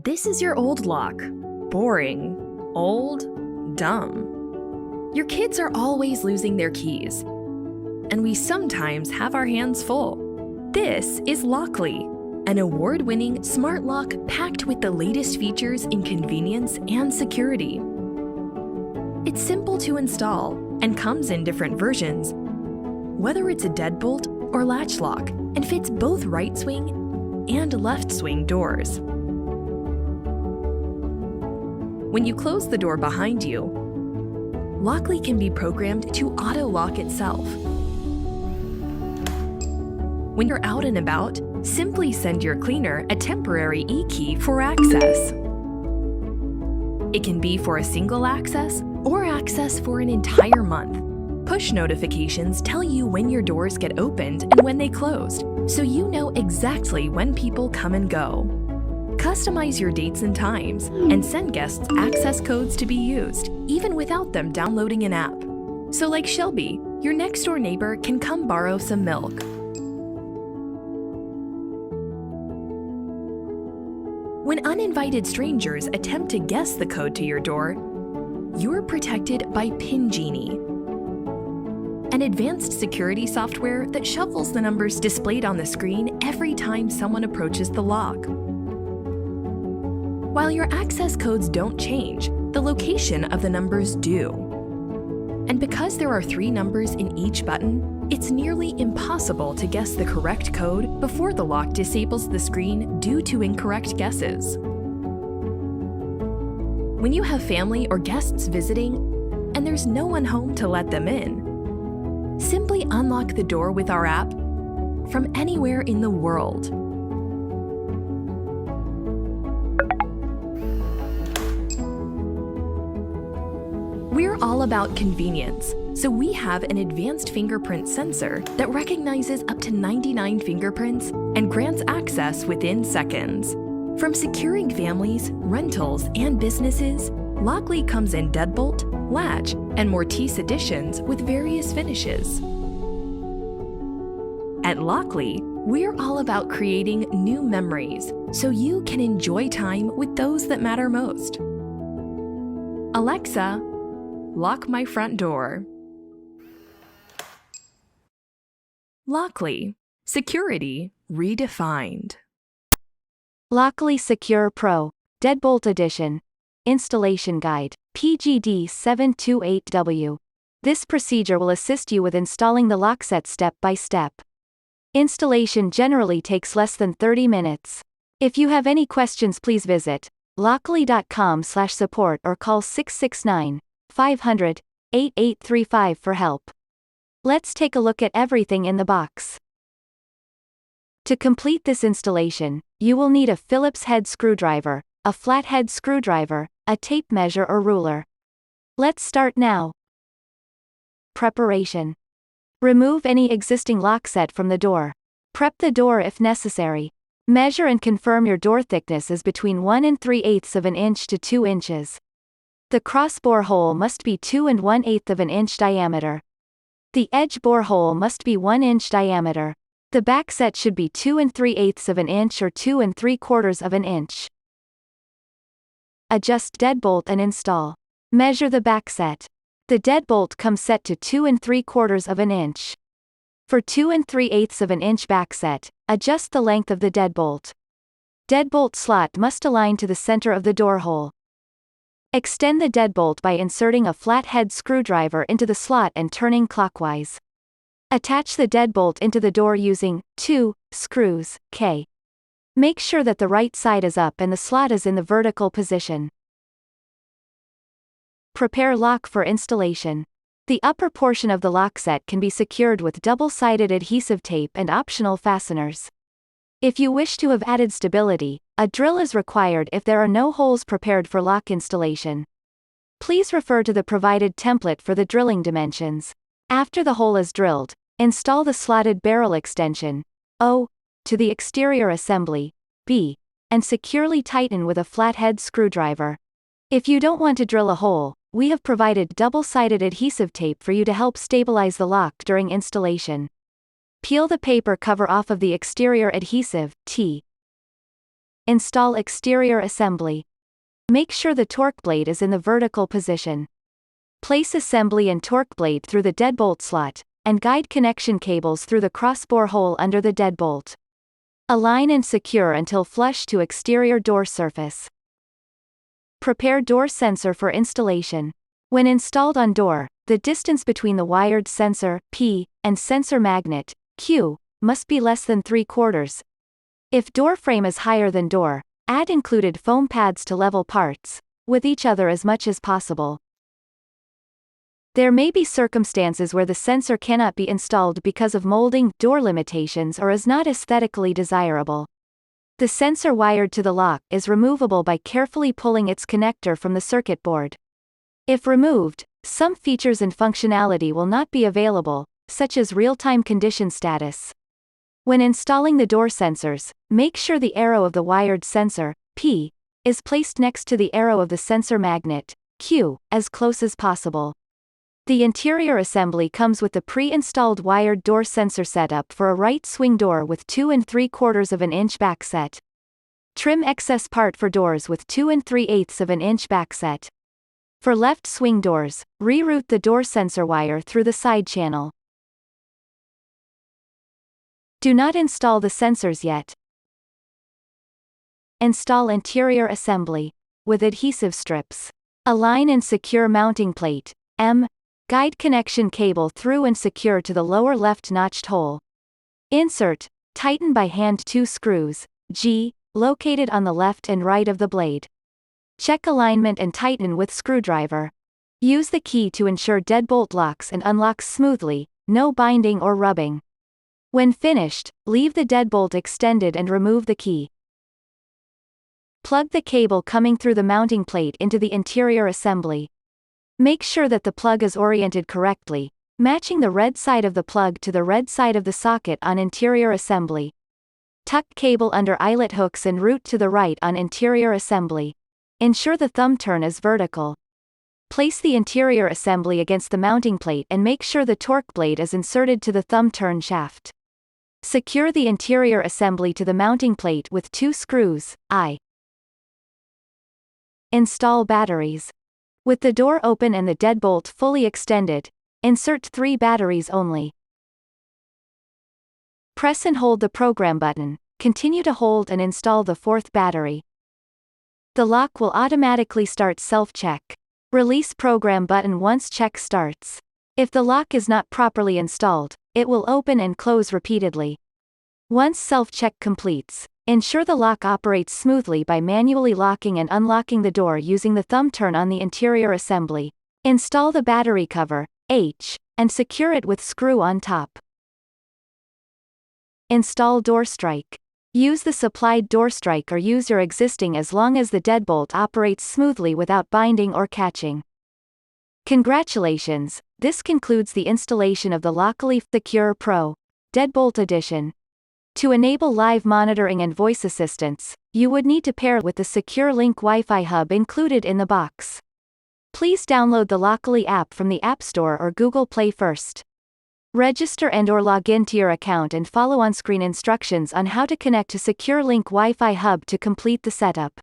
This is your old lock. Boring, old, dumb. Your kids are always losing their keys, and we sometimes have our hands full. This is Lockly, an award-winning smart lock packed with the latest features in convenience and security. It's simple to install and comes in different versions, whether it's a deadbolt or latch lock, and fits both right swing and left swing doors. When you close the door behind you, Lockly can be programmed to auto-lock itself. When you're out and about, simply send your cleaner a temporary e-key for access. It can be for a single access or access for an entire month. Push notifications tell you when your doors get opened and when they closed, so you know exactly when people come and go. Customize your dates and times, and send guests access codes to be used, even without them downloading an app. So like Shelby, your next-door neighbor can come borrow some milk. When uninvited strangers attempt to guess the code to your door, you're protected by PIN Genie, an advanced security software that shuffles the numbers displayed on the screen every time someone approaches the lock. While your access codes don't change, the location of the numbers do. And because there are 3 numbers in each button, it's nearly impossible to guess the correct code before the lock disables the screen due to incorrect guesses. When you have family or guests visiting, and there's no one home to let them in, simply unlock the door with our app from anywhere in the world. We're all about convenience, so we have an advanced fingerprint sensor that recognizes up to 99 fingerprints and grants access within seconds. From securing families, rentals, and businesses, Lockly comes in deadbolt, latch, and Mortise editions with various finishes. At Lockly, we're all about creating new memories so you can enjoy time with those that matter most. Alexa, lock my front door. Lockly, security redefined. Lockly Secure Pro, Deadbolt Edition. Installation Guide, PGD 728W. This procedure will assist you with installing the lock set step by step. Installation generally takes less than 30 minutes. If you have any questions, please visit lockly.com/support or call 669-500-8835 for help. Let's take a look at everything in the box. To complete this installation, you will need a Phillips head screwdriver, a flathead screwdriver, a tape measure or ruler. Let's start now. Preparation. Remove any existing lock set from the door. Prep the door if necessary. Measure and confirm your door thickness is between 1 3/8 of an inch to 2 inches. The cross bore hole must be 2 1/8 of an inch diameter. The edge bore hole must be 1 inch diameter. The back set should be 2 3/8 of an inch or 2 3/4 of an inch. Adjust deadbolt and install. Measure the back set. The deadbolt comes set to 2 3/4 of an inch. For 2 3/8 of an inch back set, adjust the length of the deadbolt. Deadbolt slot must align to the center of the door hole. Extend the deadbolt by inserting a flathead screwdriver into the slot and turning clockwise. Attach the deadbolt into the door using 2 screws, K. Make sure that the right side is up and the slot is in the vertical position. Prepare lock for installation. The upper portion of the lock set can be secured with double-sided adhesive tape and optional fasteners. If you wish to have added stability, a drill is required if there are no holes prepared for lock installation. Please refer to the provided template for the drilling dimensions. After the hole is drilled, install the slotted barrel extension, O, to the exterior assembly, B, and securely tighten with a flathead screwdriver. If you don't want to drill a hole, we have provided double-sided adhesive tape for you to help stabilize the lock during installation. Peel the paper cover off of the exterior adhesive, T. Install exterior assembly. Make sure the torque blade is in the vertical position. Place assembly and torque blade through the deadbolt slot, and guide connection cables through the crossbore hole under the deadbolt. Align and secure until flush to exterior door surface. Prepare door sensor for installation. When installed on door, the distance between the wired sensor, P, and sensor magnet, Q, must be less than 3/4. If door frame is higher than door, add included foam pads to level parts with each other as much as possible. There may be circumstances where the sensor cannot be installed because of molding, door limitations, or is not aesthetically desirable. The sensor wired to the lock is removable by carefully pulling its connector from the circuit board. If removed, some features and functionality will not be available, such as real-time condition status. When installing the door sensors, make sure the arrow of the wired sensor, P, is placed next to the arrow of the sensor magnet, Q, as close as possible. The interior assembly comes with the pre-installed wired door sensor setup for a right swing door with 2 3/4 inch backset. Trim excess part for doors with 2 3/8 inch backset. For left swing doors, reroute the door sensor wire through the side channel. Do not install the sensors yet. Install interior assembly with adhesive strips. Align and secure mounting plate, M, guide connection cable through and secure to the lower left notched hole. Insert, tighten by hand 2 screws, G, located on the left and right of the blade. Check alignment and tighten with screwdriver. Use the key to ensure deadbolt locks and unlocks smoothly, no binding or rubbing. When finished, leave the deadbolt extended and remove the key. Plug the cable coming through the mounting plate into the interior assembly. Make sure that the plug is oriented correctly, matching the red side of the plug to the red side of the socket on interior assembly. Tuck cable under eyelet hooks and route to the right on interior assembly. Ensure the thumb turn is vertical. Place the interior assembly against the mounting plate and make sure the torque blade is inserted to the thumb turn shaft. Secure the interior assembly to the mounting plate with 2 screws, I. Install batteries. With the door open and the deadbolt fully extended, insert 3 batteries only. Press and hold the program button, continue to hold and install the 4th battery. The lock will automatically start self-check. Release program button once check starts. If the lock is not properly installed, it will open and close repeatedly. Once self-check completes, ensure the lock operates smoothly by manually locking and unlocking the door using the thumb turn on the interior assembly. Install the battery cover, H, and secure it with screw on top. Install door strike. Use the supplied door strike or use your existing as long as the deadbolt operates smoothly without binding or catching. Congratulations, this concludes the installation of the Lockily Secure Pro Deadbolt Edition. To enable live monitoring and voice assistance, you would need to pair it with the Secure Link Wi-Fi hub included in the box. Please download the Lockily app from the App Store or Google Play first. Register and/or log in to your account and follow on-screen instructions on how to connect to Secure Link Wi-Fi hub to complete the setup.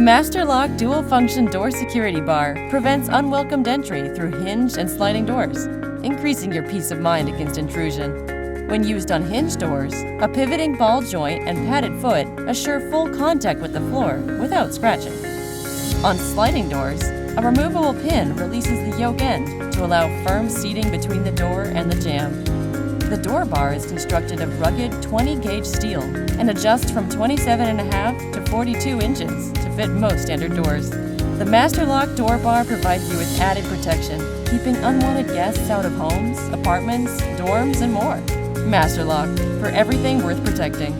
Master Lock dual function door security bar prevents unwelcomed entry through hinged and sliding doors, increasing your peace of mind against intrusion. When used on hinged doors, a pivoting ball joint and padded foot assure full contact with the floor without scratching. On sliding doors, a removable pin releases the yoke end to allow firm seating between the door and the jamb. The door bar is constructed of rugged 20-gauge steel and adjusts from 27.5 to 42 inches to fit most standard doors. The Master Lock door bar provides you with added protection, keeping unwanted guests out of homes, apartments, dorms, and more. Master Lock, for everything worth protecting.